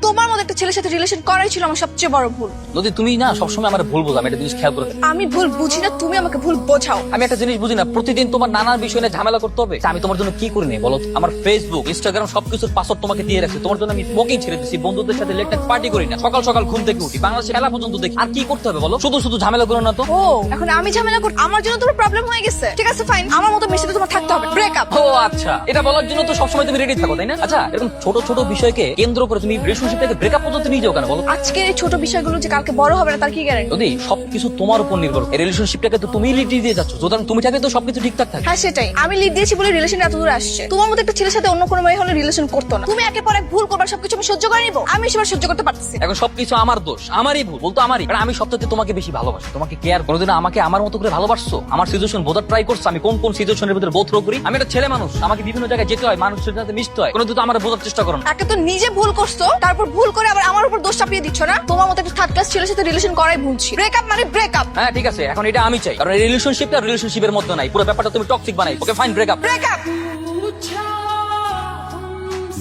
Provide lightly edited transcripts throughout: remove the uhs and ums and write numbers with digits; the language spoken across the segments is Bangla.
তোমার মতো একটা ছেলের সাথে রিলেশন করাই ছিল আমার সবচেয়ে বড় ভুল। নদী তুমি না সবসময় আমার ভুল বোঝো, আমি একটা জিনিস খেয়াল করে দেখি। আমি ভুল বুঝি না, তুমি আমাকে ভুল বোঝাও। আমি একটা জিনিস বুঝি না, প্রতিদিন তোমার নানা বিষয় নিয়ে ঝামেলা করতে হবে। আমি তোমার জন্য কি করি না বলো? আমার ফেসবুক, ইনস্টাগ্রাম সবকিছুর পাসওয়ার্ড তোমাকে দিয়ে রাখছি। তোমার জন্য আমি স্মোকিং ছেড়ে দিচ্ছি, বন্ধুদের সাথে লেট নাইট পার্টি করি না, সকাল সকাল ঘুম থেকে উঠি, বাংলাদেশের খেলা পর্যন্ত দেখি। আর কি করতে হবে বলো? শুধু শুধু ঝামেলা করো না তো। ও এখন আমি ঝামেলা করি, আমার জন্য তোমার প্রবলেম হয়ে গেছে। ঠিক আছে ফাইন, আমার মতো মেয়ের সাথে তোমার থাকতে হবে, ব্রেকআপ। ও আচ্ছা, এটা বলার জন্য তো সবসময় তুমি রেডি থাকো তাই না? আচ্ছা, এরকম ছোট ছোট বিষয়কে কেন্দ্র করে তুমি রিলেশনশিপ থেকে ব্রেকআপ পর্যন্ত নিয়ে যাও কেন বলো? আজকের এই ছোট বিষয়গুলো যে কালকে বড় হবে না তার কি গ্যারান্টি? যদি সবকিছু তোমার উপর নির্ভর করে, এই রিলেশনশিপটাকে তো তুমি লিড দিয়ে যাচ্ছ, সুতরাং তুমি থাকলে তো সবকিছু ঠিকঠাক থাকে। হ্যাঁ সেটাই, আমি লিড দিয়েছি বলে রিলেশন এত দূর আসছে। তোমার মতো একটা ছেলের সাথে অন্য কোনো মেয়ে হলে রিলেশন করতো না। তুমি একের পর এক ভুল করবার, সবকিছু আমি সহ্য করে নিবো, আমি সেবার সহ্য করতে পারতেছি না। এখন সবকিছু আমার দোষ, আমারই ভুল, বলতো আমারই। কারণ আমি সবচেয়ে তোমাকে বেশি ভালোবাসি, তোমাকে কেয়ার। কোনোদিন আমাকে আমার মতো করে ভালোবাসছো? আমার সিচুয়েশন বোঝার ট্রাই করছো? আমি কোন কোন সিচুয়েশনের ভিতরে বোধ করি? আমি একটা ছেলে মানুষ, আমাকে বিভিন্ন জায়গায় যেতে হয়, মানুষের সাথে মিশতে হয়। কোনোদিন তো আমার বোঝার চেষ্টা করো না। একে তো নিজে ভুল করছো, তারপর ভুল করে আবার আমার উপর দোষ চাপিয়ে দিচ্ছ না? তোমার মতো একটা থার্ড ক্লাস ছেলের সাথে রিলেশন করাই ভুল ছিল। ব্রেকআপ মানে ব্রেকআপ। হ্যাঁ ঠিক আছে, এখন এটা আমি চাই, কারণ এই রিলেশনশিপটা রিলেশনশিপের মধ্যে নাই, পুরো ব্যাপারটা তুমি টক্সিক বানাই। Okay fine, breakup. ব্রেকআপ।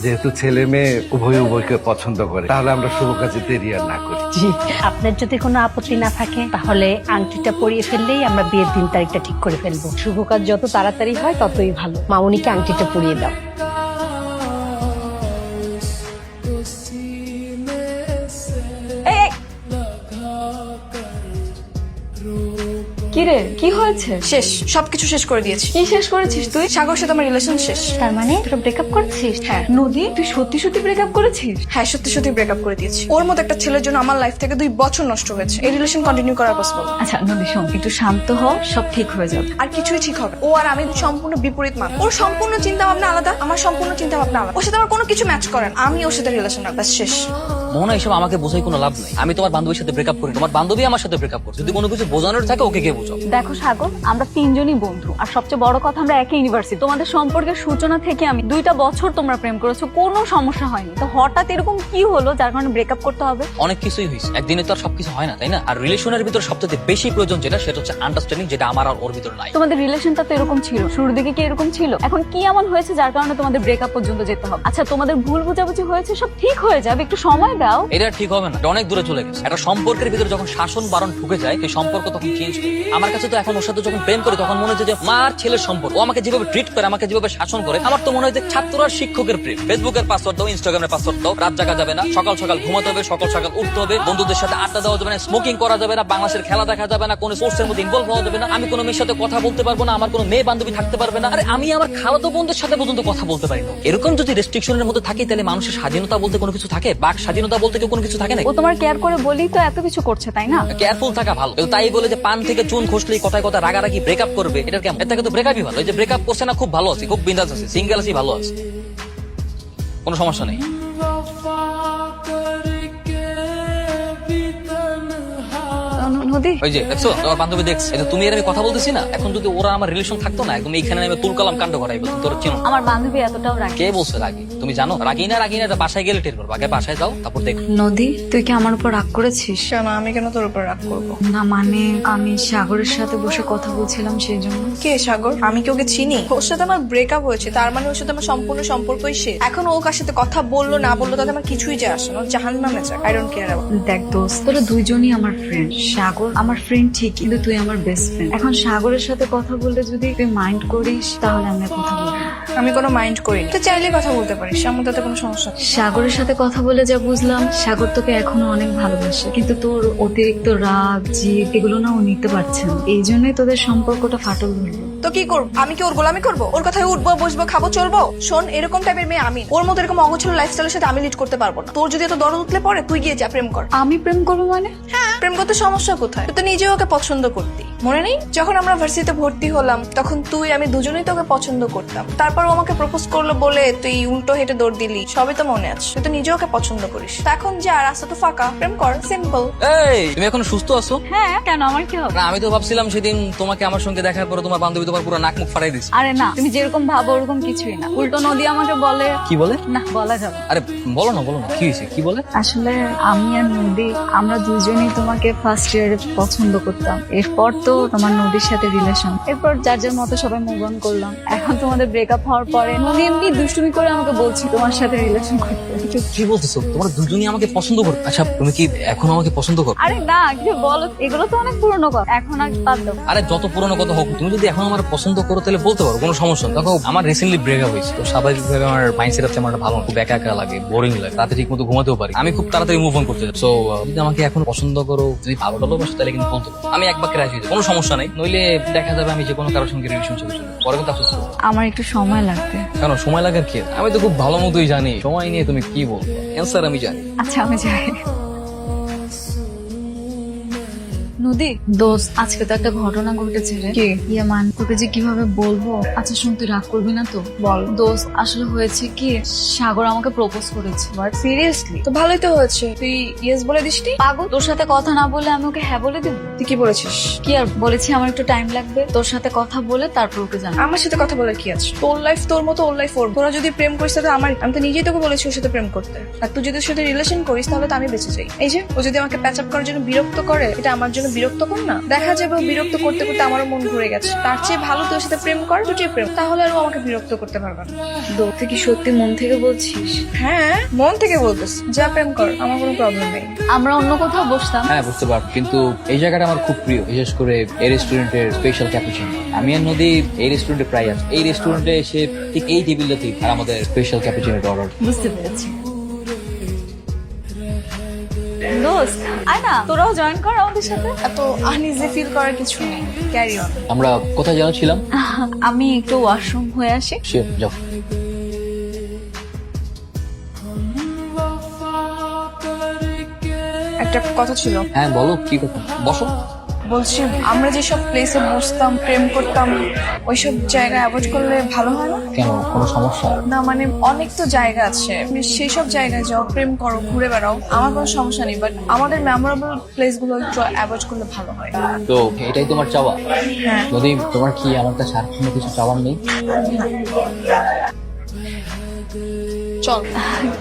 যেহেতু ছেলে মেয়ে উভয় উভয়কে পছন্দ করে, তাহলে আমরা শুভ কাজে দেরি আর না করি। জি, আপনার যদি কোনো আপত্তি না থাকে তাহলে আংটিটা পরিয়ে ফেললেই আমরা বিয়ের দিন তারিখটা ঠিক করে ফেলবো। শুভ কাজ যত তাড়াতাড়ি হয় ততই ভালো। মামুনিকে আংটিটা পরিয়ে দাও। এই, কিরে কি হয়েছে? শেষ, সবকিছু শেষ করে দিয়েছি। কি শেষ করেছিস তুই? সাগর সাথে আমার রিলেশন শেষ। তার মানে তোরা ব্রেকআপ করছিস? হ্যাঁ নদী, তুই সত্যি সত্যি ব্রেকআপ করেছিস? হ্যাঁ, সত্যি সত্যি ব্রেকআপ করে দিয়েছি। ওর মতো একটা ছেলের জন্য আমার লাইফ থেকে 2 বছর নষ্ট হয়েছে। এই রিলেশন কন্টিনিউ করা পসিবল। আচ্ছা নদী শোন, একটু শান্ত হ, সব ঠিক হয়ে যাবে। আর কিছুই ঠিক হবে। ও আর আমি সম্পূর্ণ বিপরীত মানুষ। ওর সম্পূর্ণ চিন্তা ভাবনা আলাদা, আমার সম্পূর্ণ চিন্তা ভাবনা আলাদা। ওর সাথে আমার কোনো কিছু ম্যাচ করে না। আমি ওর সাথে রিলেশন রাখবো, শেষ। মনে হয় এসব আমাকে বোঝাই কোনো লাভ নাই। আমি তোমার বান্ধবীর সাথে ব্রেকআপ করি, তোমার বান্ধবী আমার সাথে ব্রেকআপ করছে। যদি কোনো কিছু বোঝানোর থাকে ওকে গিয়ে বোঝাও। দেখো সাগর, আমরা 3 জনই বন্ধু, আর সবচেয়ে বড় কথা আমরা একই ইউনিভার্সিটি। তোমাদের সম্পর্কের সূচনা থেকে আমি 2টা বছর তোমরা প্রেম করেছো, কোনো সমস্যা হয়নি। তো হঠাৎ এরকম কি হলো যার কারণে ব্রেকআপ করতে হবে? অনেক কিছুই হয়েছে, একদিনে তো আর সবকিছু হয় না তাই না? আর রিলেশনের ভিতর সবচেয়ে বেশি প্রয়োজন যেটা, সেটা হচ্ছে আন্ডারস্ট্যান্ডিং, যেটা আমার আর ওর ভিতর নাই। তোমাদের রিলেশনটা তো এরকম ছিল, শুরুর দিকে কি এরকম ছিল? এখন কি এমন হয়েছে যার কারণে তোমাদের ব্রেকআপ পর্যন্ত যেতে হবে? আচ্ছা তোমাদের ভুল বোঝাবুঝি হয়েছে, সব ঠিক হয়ে যাবে, একটু সময় দাও। এটা ঠিক হবে না, এটা অনেক দূরে চলে গেছে। একটা সম্পর্কের ভিতরে যখন শাসন বারণ ঢুকে যায়, সেই সম্পর্ক তখন চেঞ্জ হয়। আমার কাছে তো এখন ওর সাথে যখন প্রেম করি তখন মনে হচ্ছে যে মার ছেলের সম্পর্ক। ও আমাকে যেভাবে ট্রিট করে, আমাকে যেভাবে শাসন করে, আমার তো মনে হয় যে ছাত্র আর শিক্ষকের প্রেম। ফেসবুকের পাসওয়ার্ড দাও, ইনস্টাগ্রামের পাসওয়ার্ড দাও, রাত জাগা যাবে না, সকাল সকাল ঘুমাতে হবে, সকাল সকাল উঠতে হবে, বন্ধুদের সাথে আড্ডা দেওয়া যাবে না, স্মোকিং করা যাবে না, বাংলাদেশের খেলা দেখা যাবে না, কোনো স্পোর্টসের মধ্যে ইনভলভ হওয়া যাবে না, আমি কোনো মেয়ের সাথে কথা বলতে পারবো না, আমার কোনো মেয়ে বান্ধবী থাকতে পারবে না। আরে আমি আমার খালাতো বোনদের সাথে পর্যন্ত কথা বলতে পারি না। এরকম যদি রেস্ট্রিকশনের মধ্যে থাকে, তাহলে মানুষের স্বাধীনতা বলতে কোনো কিছু থাকে? বাক স্বাধীনতা বলতে কেউ কোনো কিছু থাকে না? ও তোমার কেয়ার করে বলেই তো এত কিছু করছে, তাই না? কেয়ারফুল থাকা ভালো। কেউ তাই বলে যে পান থেকে চুন খসলেই কথায় কথা রাগারাগি ব্রেকআপ করবে, এটা কেমন? এর থেকে তো ব্রেকআপই ভালো। এই যে ব্রেকআপ করছে না, খুব ভালো আছে, খুব বিন্দাস আছে, সিঙ্গেল আছি, ভালো আছে, কোনো সমস্যা নেই। নদী, ওই যে দেখছো তোমার বান্ধবী দেখছে, এই যে তুমি আর আমি কথা বলতেছি না, এখন যদি ওরা আমার রিলেশন থাকতো না, একদম এইখানে আমি তুলকালাম কাণ্ড করাইবো। তুমি তোর চিনো? আমার বান্ধবী এতটাও রাখে? কে বলছে রাগি? তুমি জানো রাগি না এটা বাসায় গেলে টের করবো। আগে বাসায় যাও, তারপর দেখো। নদী, তুই কি আমার উপর রাগ করেছিস? কেন? আমি কেন তোর উপর রাগ করবো? না মানে আমি সাগরের সাথে বসে কথা বলছিলাম সেই জন্য। কে সাগর? আমি কি ওকে চিনি? ওর সাথে আমার ব্রেকআপ হয়েছে, তার মানে ওর সাথে আমার সম্পূর্ণ সম্পর্কই শেষ। এখন ও কার সাথে কথা বললো না বললো তাতে আমার কিছুই যায় আসে না। জাহান্নামে যাক, আই ডোন্ট কেয়ার অ্যাবাউট। দেখ দোস্ত, তোরা দুইজনই আমার ফ্রেন্ড। সাগর আমার ফ্রেন্ড ঠিক, কিন্তু তুই আমার বেস্ট ফ্রেন্ড। এখন সাগরের সাথে কথা বললে যদি তুই মাইন্ড করিস তাহলে আমরা কথা বলবো। আমি কোনো মাইন্ড করি না, তুই চাইলে কথা বলতে পারিস, আমার তাতে কোনো সমস্যা নেই। সাগরের সাথে কথা বলে যা বুঝলাম, সাগর তোকে এখনো অনেক ভালোবাসে, কিন্তু তোর অতিরিক্ত রাগ জিদ এগুলো না ও নিতে পারছে না। এই জন্যই তোদের সম্পর্কটা ফাটল ধরলো। তো কি করবো? আমি কি ওর গোলামি করবো? ওর কথায় উঠবো, বসবো, খাবো, চলবো? শোন, এরকম টাইপের মেয়ে আমি। ওর মতো এরকম অগোছালো লাইফস্টাইলের সাথে আমি লিড করতে পারবো না। তোর যদি এত দরদ উঠলে পড়ে, তুই গিয়ে যা প্রেম কর। আমি প্রেম করবো মানে? হ্যাঁ, প্রেম করতে সমস্যা কোথায়? তুই তো নিজেও ওকে পছন্দ করতি, মনে নেই? যখন আমরা ভার্সিটিতে ভর্তি হলাম তখন তুই আমি দুজনেই তোকে পছন্দ করতাম। তারপর ও আমাকে প্রপোজ করলো বলে তুই উল্টো হেঁটে দৌড় দিলি, সবই তো মনে আছে। তুই তো নিজেও ওকে পছন্দ করিস। তা এখন যা, রাস্তা তো ফাঁকা, প্রেম কর, সিম্পল। এই তুমি এখন সুস্থ আছো? হ্যাঁ, কেন? আমার কি হবে? না, আমি তো ভাবছিলাম সেদিন তোমাকে আমার সঙ্গে দেখার পরে তোমার বান্ধবী তোমার গতবার পুরো নাক মুখ ফাটাই দিস। আরে না, তুমি যেরকম ভাবো ওরকম কিছুই না। উল্টো নদী আমাকে বলে, কি বলে? না বলা যাবে না। আরে বলো না কি হয়েছে, কি বলে? আসলে আমি আর নদী আমরা দুজনেই তোমাকে ফার্স্ট ইয়ারে পছন্দ করতাম। এরপর তো তোমার নদীর সাথে রিলেশন, এরপর যার যার মতো সবাই মুভ অন করলাম। এখন তোমাদের ব্রেকআপ হওয়ার পরে নদী এমনি দুষ্টুমি করে আমাকে বলছি তোমার সাথে রিলেশন করতে। কি বলতেছো? তোমরা দুজনই আমাকে পছন্দ করো? আচ্ছা তুমি কি এখন আমাকে পছন্দ করো? আরে না, কি বলো, এগুলো তো অনেক পুরনো কথা, এখন আর বাদ দাও। আরে যত পুরনো কথা হোক, তুমি যদি এখন আমার পছন্দ করো তাহলে বলতে পারো, কোনো সমস্যা নেই। দেখো আমার রিসেন্টলি ব্রেকআপ হয়েছে, তো স্বাভাবিকভাবে আমার মাইন্ডসেট আছে আমার ভালো, খুব একা একা লাগে, বোরিং লাগে, রাতে ঠিক মতো ঘুমাতেও পারি। আমি খুব তাড়াতাড়ি মুভ অন করতে চাই। সো যদি আমাকে এখন পছন্দ করো, যদি ভালো ভালোবাসো, তাহলে কিন্তু বলতে পারো। আমি এক বাক্যে রাজি হয়ে যাবো, কোনো সমস্যা নেই। নইলে দেখা যাবে আমি যে কোনো কারোর সঙ্গে রিলেশনশিপ পরে কিন্তু আফসোস করবো। আমার একটু সময় লাগবে। কেন সময় লাগার কি? আমি তো খুব ভালো মতোই জানি সময় নিয়ে তুমি কি বলবো, অ্যান্সার আমি জানি। আচ্ছা আমি যাই। নদী দোস্ত, আজকে তো একটা ঘটনা ঘটেছে রে। কি? ইয়ামান, তোকে যে কিভাবে বলবো। আচ্ছা শুন, তুই রাগ করবি না তো? বল। দোস্ত আসলে হয়েছে কি, সাগর আমাকে প্রপোজ করেছে। সিরিয়াসলি? তো ভালোই তো হয়েছে, তুই ইয়েস বলে দিসনি? পাগল, তোর সাথে কথা না বলে আমি ওকে হ্যাঁ বলে দিব? তুই কি বলেছিস? কি আর বলেছি, আমার একটু টাইম লাগবে, তোর সাথে কথা বলে তারপর ওকে জানাবো। আমার সাথে কথা বলার কি আছে? তোর লাইফ তোর মতো, ওর লাইফ ওর। তোরা যদি প্রেম করিস তাহলে আমি তো নিজেই তোকে বলেছি ওর সাথে প্রেম করতে। আর তুই যদি ওর সাথে রিলেশন করিস তাহলে তো আমি বেঁচে যাই। এই যে ও যদি আমাকে প্যাচ আপ করার জন্য বিরক্ত করে, এটা আমার জন্য বিরক্তকর না? দেখা যাবে ও বিরক্ত করতে করতে আমারও মন ঘুরে গেছে। তার চেয়ে ভালো তোর সাথে প্রেম কর, দুটোই প্রেম, তাহলে আর ও আমাকে বিরক্ত করতে পারবে না। দোস্ত, তুই কি সত্যি মন থেকে বলছিস? হ্যাঁ, মন থেকে বলতেছ, যা প্রেম কর, আমার কোনো প্রবলেম নেই। আমরা অন্য কোথাও বসতাম। হ্যাঁ বুঝতে পারবো, কিন্তু এই জায়গাটা আমার খুব প্রিয়, বিশেষ করে এই রেস্টুরেন্টের স্পেশাল ক্যাপুচিনো। আমি আর নদী এই রেস্টুরেন্টে প্রায় আছে। এই রেস্টুরেন্টে এসে ঠিক এই টেবিলটাতেই আর আমাদের স্পেশাল ক্যাপুচিনোটা অর্ডার। বুঝতে পেরেছি। দোস্ত আয় না, তোরাও জয়েন কর আমাদের সাথে। এত আনইজি ফিল করার কিছু নেই, ক্যারি অন। আমরা কোথায় জানাচ্ছিলাম? আমি একটু ওয়াশরুম হয়ে আসি। শিওর, যাও। একটা কথা ছিল। হ্যাঁ বলো, কি কথা? বসো। বলছি, আমরা যেসব প্লেসে বসতাম, প্রেম করতাম, ওইসব জায়গা অ্যাভয়েড করলে ভালো হয় না? কেন, কোনো সমস্যা? না মানে অনেক তো জায়গা আছে, তুমি সেই সব জায়গায় যাও, প্রেম করো, ঘুরে বেড়াও, আমার কোনো সমস্যা নেই, বাট আমাদের মেমোরেবল প্লেস গুলো একটু অ্যাভয়েড করলে ভালো হয়। তো এটাই তোমার চাওয়া? হ্যাঁ। যদি তোমার কি আমার কাছে আর কোনো কিছু চাওয়ার নেই? চল।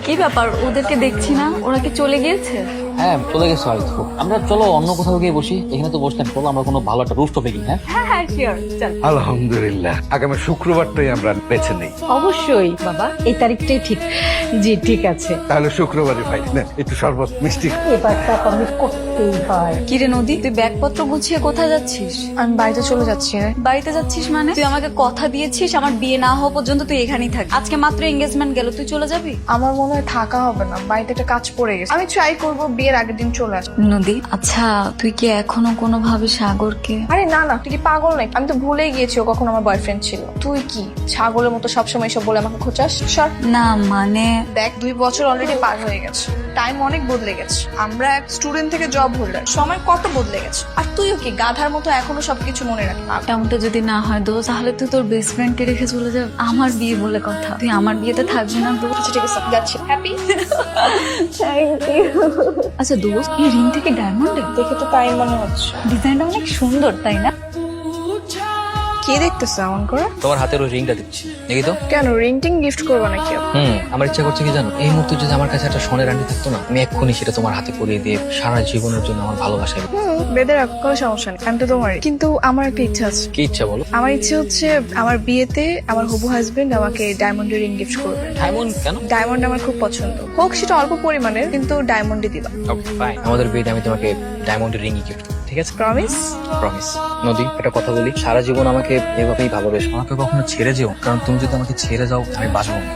কি ব্যাপার, ওদেরকে দেখছি না, ওরা কি চলে গিয়েছে? হ্যাঁ চলে গেছে হয়তো। আমরা চলো অন্য কোথাও গিয়ে বসি, এখানে তো বসলাম, চলো আমরা কোনো ভালো একটা রুফটপে গিয়ে। হ্যাঁ হ্যাঁ হ্যাঁ শিওর, চল। আলহামদুলিল্লাহ, আগামী শুক্রবারটাই আমরা বেছে নেই। অবশ্যই বাবা, এই তারিখটাই ঠিক। জি ঠিক আছে, তাহলে শুক্রবারে ভাই না একটু শরবত মিষ্টি। এবারটা কমপ্লিট করতেই হয়। কি রে নদী, তুই ব্যাগপত্র গুছিয়ে কোথায় যাচ্ছিস? আমি বাড়িতে চলে যাচ্ছি রে। বাড়িতে যাচ্ছিস মানে? তুই আমাকে কথা দিয়েছিস আমার বিয়ে না হওয়া পর্যন্ত তুই এখানেই থাক। আজকে মাত্র এঙ্গেজমেন্ট গেল, তুই চলে যাবি? আমার মনে হয় থাকা হবে না, বাড়িতে একটা কাজ পড়ে গেছে, আমি ট্রাই করবো বিয়ের আগের দিন চলে আসবো। নদী আচ্ছা, তুই কি এখনো কোনোভাবে সাগরকে? আরে না না, তুই কি পাগল নাকি? আমি তো ভুলেই গিয়েছি ও কখন আমার বয়ফ্রেন্ড ছিল। তুই কি ছাগলের মতো সবসময় এসব বলে আমাকে খোঁচাস? সর। না মানে দেখ, 2 বছর অলরেডি পার হয়ে গেছে, টাইম অনেক বদলে গেছে। আমরা এক স্টুডেন্ট থেকে জব হোল্ডার, সময় কত বদলে গেছে। আর তুইও কি গাধার মতো এখনো সবকিছু মনে রাখি? এমনটা যদি না হয় দোস্ত, তাহলে তুই তোর বেস্ট ফ্রেন্ডকে রেখে চলে যাবে। আমার বিয়ে বলে কথা, তুই আমার বিয়েতে থাকবি না দোস্ত? আচ্ছা ঠিক আছে, যাচ্ছি। হ্যাপি? আচ্ছা দোস্ত, এই রিং থেকে ডায়মন্ড দেখে তো তাই মনে হচ্ছে। ডিজাইনটা অনেক সুন্দর, তাই না? কে দেখতেছে এমন করে? তোমার হাতের ওই রিংটা দিচ্ছি, দেখি তো। কেন, রিং টিং গিফট করবো নাকি? আমার ইচ্ছা করছে কি জানো, এই মুহূর্তে যদি আমার কাছে একটা সোনের আংটি থাকতো না, আমি এক্ষুনি সেটা তোমার হাতে পরিয়ে দিয়ে সারা জীবনের জন্য আমার ভালোবাসা। বেঁধে রাখ, কোনো সমস্যা নেই, আমি তো তোমারই। কিন্তু আমার একটা ইচ্ছা আছে। কি ইচ্ছা বলো? আমার ইচ্ছে হচ্ছে আমার বিয়েতে আমার হবু হাজবেন্ড আমাকে ডায়মন্ডের রিং গিফট করবে। ডায়মন্ড? কেন? ডায়মন্ড আমার খুব পছন্দ, হোক সেটা অল্প পরিমাণের, কিন্তু ডায়মন্ডই দিলাম। ওকে ফাইন, আমাদের বিয়েতে আমি তোমাকে ডায়মন্ডের রিংই গিফট, ঠিক আছে? প্রমিস? প্রমিস। নদী, একটা কথা বলি, সারা জীবন আমাকে এভাবেই ভালোবেসো, আমাকে কখনো ছেড়ে যেও, কারণ তুমি যদি আমাকে ছেড়ে যাও আমি বাঁচবো না।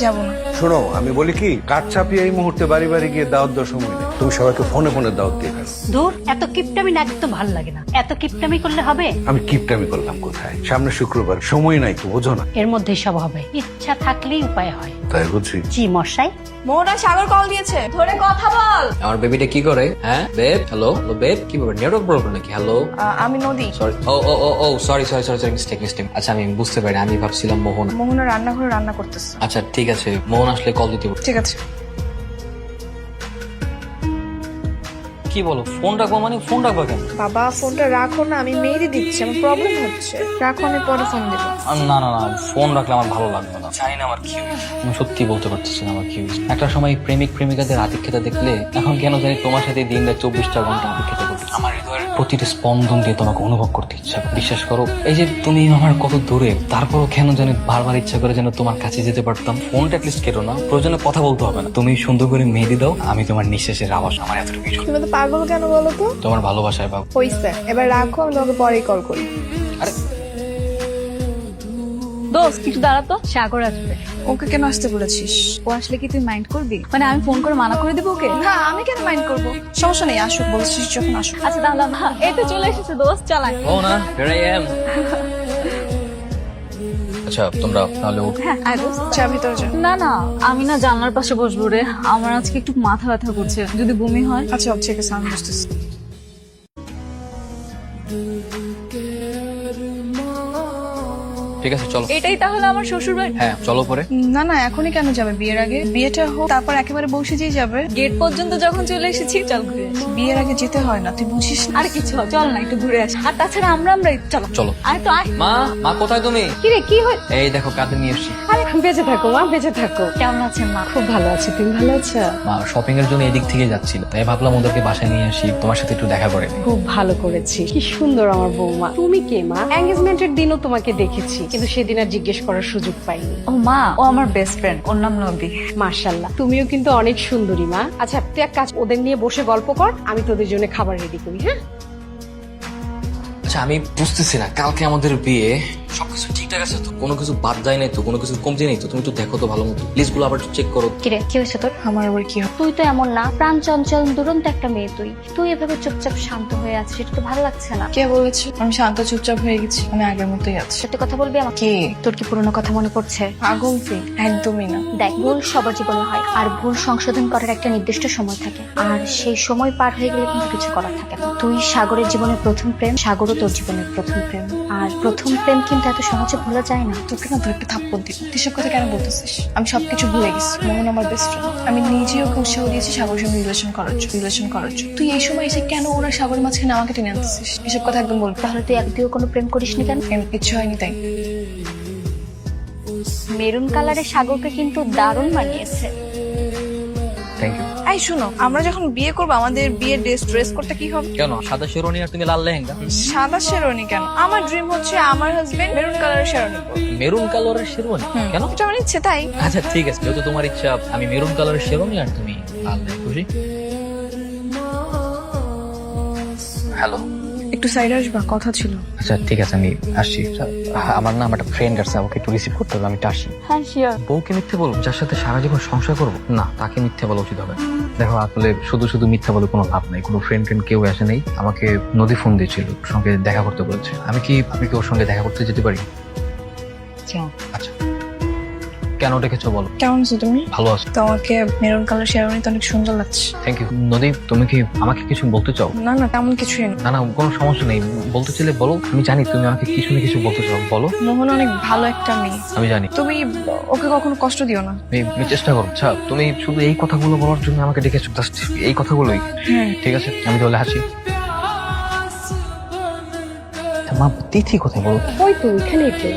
যাবো না। শোনো, আমি বলি কি, কাঠ চাপিয়ে এই মুহূর্তে বাড়ি বাড়ি গিয়ে দাওয়াত দেওয়ার সময় নেই। তুমি সবাইকে ফোনে ফোনে দাওয়াত দিয়ে ফেলো। দূর, এত কিপটামি না, তো ভালো লাগে না। এত কিপটামি করলে হবে? আমি কিপটামি করলাম কোথায়? সামনে শুক্রবার, সময় নাই তো, বোঝো না? এর মধ্যে সব হবে, ইচ্ছা থাকলেই উপায় হয়। তাই বুঝছি। জি মশাই। মোহনা, সাগর কল দিয়েছে, ধরে কথা বল। আমার বেবিটা কি করে? হ্যাঁ বেব, হ্যালো হ্যালো বেব, কি ব্যাপার, নেটওয়ার্ক প্রবলেম নাকি? হ্যালো, আমি নদী। সরি, ও ও ও ও sorry sorry sorry sorry, mistake mistake. আচ্ছা আমি বুঝতে পারি, আমি ভাবছিলাম মোহন। মোহনা রান্নাঘরে রান্না করতেছে। আচ্ছা ঠিক আছে, মোহন আসলে কল দিতে বলবো। ঠিক আছে। কি বলো ফোন রাখবো মানে ফোন রাখবো কেন? বাবা ফোনটা রাখো না, আমি মেহেদি দিচ্ছি, আমার প্রবলেম হচ্ছে। রাখো, আমি পরে ফোন দেবো। না না না, ফোন রাখলে আমার ভালো লাগবে না। জানি না আমার কি হয়েছে, আমি সত্যি বলতে পারতেছি না আমার কি হয়েছে। একটা সময় প্রেমিক প্রেমিকাদের আতিথ্যতা দেখলে এখন কেন জানি তোমার সাথে দিন রাত 24টা ঘন্টা অপেক্ষা করতে আমার হৃদয়ের প্রতিটি স্পন্দন দিয়ে তোমাকে অনুভব করতে ইচ্ছা করে। বিশ্বাস করো, এই যে তুমি আমার কত দূরে, তারপরও কেন জানি বারবার ইচ্ছা করে যেন তোমার কাছে যেতে পারতাম। ফোনটা অ্যাটলিস্ট কেটো না, প্রয়োজনে কথা বলতে হবে না। তুমি সুন্দর করে মেহেদি দাও, আমি তোমার নিঃশ্বাসের আওয়াজ, আমার এতটুকু। তুমি তো পাগল কেন বলো তো? তোমার ভালোবাসায় বাবু। হইছে, এবার রাখো, আমি তোমাকে পরেই কল করি। আরে দোস্ত কিছু দাঁড়া তো, সাগর আসবে। ওকে কেন আসতে বলেছিস? ও আসলে কি তুই মাইন্ড করবি? মানে আমি ফোন করে মানা করে দেবো ওকে? না, আমি কেন মাইন্ড করবো? সমস্যা নেই, আসুক, বলেছিস যখন আসুক। আচ্ছা তাহলে এই তো চলে এসেছে দোস্ত, চালাই। ও না, here I am। আচ্ছা তোমরা তাহলে উঠো। হ্যাঁ আয় দোস্ত। চা ভিতরে যা। না না, আমি না জানলার পাশে বসবো রে, আমার আজকে একটু মাথা ব্যথা করছে, যদি বমি হয়। আচ্ছা ঠিক আছে, আমি বুঝতেছি। ঠিক আছে চলো। এটাই তাহলে আমার শ্বশুর বাড়ি? হ্যাঁ চলো পরে। না না, এখনই কেন যাবে? বিয়ের আগে বিয়েটা হোক, তারপর একেবারে বসে যেই যাবে। গেট পর্যন্ত যখন চলে এসেছি, চল ঘুরে আসি। বিয়ের আগে যেতে হয় না, তুই বুঝিস না? আর কিছু হয়, চল না একটু ঘুরে আসি। আর তাছাড়া আমরাই চলো চলো। আয় তো আয়। মা, মা কোথায় তুমি? কি রে, কি হয়? এই দেখো কাঁধে নিয়ে এসছি। আরে বেঁচে থাকো মা, বেঁচে থাকো। কেমন আছেন মা? খুব ভালো আছি, তুমি ভালো আছো? মা শপিং এর জন্য এদিক থেকে যাচ্ছিল, তাই ভাবলাম ওদেরকে বাসায় নিয়ে আসি, তোমার সাথে একটু দেখা করে নিই। খুব ভালো করেছি। কি সুন্দর আমার বৌমা। তুমি কে মা? এঙ্গেজমেন্টের দিনও তোমাকে দেখেছি, কিন্তু সেদিন আর জিজ্ঞেস করার সুযোগ পাইনি। ও মা, ও আমার বেস্ট ফ্রেন্ড, ওর নাম নদী। মাশাআল্লাহ, তুমিও কিন্তু অনেক সুন্দরী মা। আচ্ছা তুই এক কাজ, ওদের নিয়ে বসে গল্প কর, আমি তোদের জন্য খাবার রেডি করি। হ্যাঁ আচ্ছা আমি বুঝতেছি না, কালকে আমাদের বিয়ে, সবকিছু ঠিকঠাক আছে তো? কোনো কিছু বাদ যায় নাই তো? কোনো কিছু কমছে নাই তো? তুমি একটু দেখো তো ভালো মতো, লিস্ট গুলো আবার চেক করো। কিরে, কি হয়েছে তোর? আমার আবার কি হবে? তুই তো এমন না, প্রাণ চঞ্চল দুরন্ত একটা মেয়ে। তুই এভাবে চুপচাপ শান্ত হয়ে আছিস, এটা তো ভালো লাগছে না। কে বলেছে আমি শান্ত চুপচাপ হয়ে গেছি? আমি আগের মতোই আছি। সত্যি কথা বলবি আমাকে? কে? তোর কি পুরোনো কথা মনে পড়ছে? পাগল তুই? একদমই না। দেখ, ভুল সবার জীবনে হয়, আর ভুল সংশোধন করার একটা নির্দিষ্ট সময় থাকে, আর সেই সময় পার হয়ে গেলে কিন্তু কিছু করার থাকে না। তুই সাগরের জীবনের প্রথম প্রেম, সাগরও তোর জীবনের প্রথম প্রেম, আর প্রথম প্রেম কিন্তু এত সহজে ভোলা যায় না। তোকে না তো একটা থাপ্পড় দিব। এসব কথা কেন বলতেছিস? আমি সবকিছু ভুলে গেছি। মোহন আমার বেস্ট ফ্রেন্ড। আমি নিজেও ওকে উৎসাহ দিয়েছি সাগরের সঙ্গে রিলেশন করার জন্য। তুই এই সময় এসে কেন ওরা সাগরের মাঝখানে আমাকে টেনে আনতেছিস? এসব কথা একদম বলবি। তাহলে তুই একদিও কোনো প্রেম করিসনি কেন? ইচ্ছে হয়নি তাই। মেরুন কালারের সাগরকে কিন্তু দারুণ মানিয়েছে। Thank you. এই শোনো, আমরা যখন বিয়ে করবো আমাদের বিয়ের ড্রেস করতে কি হবে? কেন সাদা শেরোনি আর তুমি লাল লেহেঙ্গা? সাদা শেরওয়ানি কেন? আমার ড্রিম হচ্ছে আমার হাজবেন্ড মেরুন কালারের শেরওয়ানি পরবে। মেরুন কালারের শেরোনি? কেন? এটা আমার ইচ্ছে তাই। আচ্ছা ঠিক আছে, যেহেতু তোমার ইচ্ছা, আমি মেরুন কালারের শেরোনি আর তুমি লাল লেহেঙ্গা। খুশি? হ্যালো। একটু সাইড আসবা, কথা ছিল। আচ্ছা ঠিক আছে, আমি আসছি। আমার না, আমার একটা ফ্রেন্ড আছে, আমাকে একটু রিসিভ করতে হবে, আমি আসি। হ্যাঁ শিওর। বউকে মিথ্যে বলবো যার সাথে সারা জীবন সংসার করবো? না, তাকে মিথ্যে বলা উচিত হবে। দেখো আসলে শুধু শুধু মিথ্যা বলে কোনো লাভ নাই। কোনো ফ্রেন্ড কেউ আসে নেই। আমাকে নদী ফোন দিয়েছিল, ওর সঙ্গে দেখা করতে বলেছে। আমি কি ওর সঙ্গে দেখা করতে যেতে পারি? আচ্ছা কেন ডেকেছো বলো? কেমন আছো তুমি? ভালো আছো। তোমাকে মেরুন কালার শেরওয়ানি তো অনেক সুন্দর লাগছে। Thank you. নদী তুমি কি আমাকে কিছু বলতে চাও? না না, তেমন কিছুই না। না না, কোনো সমস্যা নেই, বলতে চাইলে বলো। আমি জানি তুমি আমাকে কিছু না কিছু বলতে চাও, বলো। মোহন অনেক ভালো একটা মেয়ে, আমি জানি। তুমি ওকে কখনো কষ্ট দিও না। আমি চেষ্টা করো। আচ্ছা তুমি শুধু এই কথাগুলো বলার জন্য আমাকে ডেকেছো? জাস্ট এই কথাগুলোই? হ্যাঁ। ঠিক আছে, আমি তাহলে হাসি। মা, তিথি কোথায় বলো? ওই তো এখানেই তো।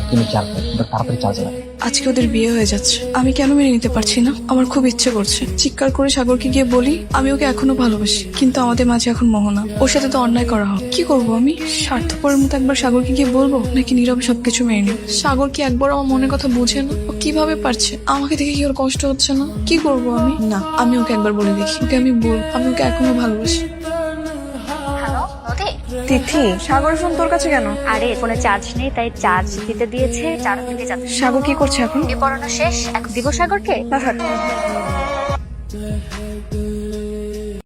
তুমি চাল তাড়াতাড়ি চাল চালা। আজকে ওদের বিয়ে হয়ে যাচ্ছে, আমি কেন মেনে নিতে পারছি না? আমার খুব ইচ্ছে করছে চিৎকার করে সাগরকে গিয়ে বলি আমি ওকে এখনো ভালোবাসি, কিন্তু আমাদের মাঝে এখন মোহনা। ওর সাথে তো অন্যায় করা হয়। কি করব আমি? স্বার্থপরের মতো একবার সাগরকে গিয়ে বলবো, নাকি নীরবে সবকিছু মেনে নিব? সাগর কি একবার আমার মনের কথা বোঝে না? ও কিভাবে পারছে? আমাকে দেখে কি ওর কষ্ট হচ্ছে না? কি করব আমি? না, আমি ওকে একবার বলে দেখি। ওকে আমি আমি ওকে এখনো ভালোবাসি। হ্যালো নদী? তিথি, সাগর ফোন তোর কাছে কেন? আরে ফোনে চার্জ নেই, তাই চার্জ দিতে দিয়েছে, চার্জ দিতে যাচ্ছে। সাগর কি করছে এখন? বিয়ে পড়ানো শেষ, এখন দিব সাগরকে। না থাক।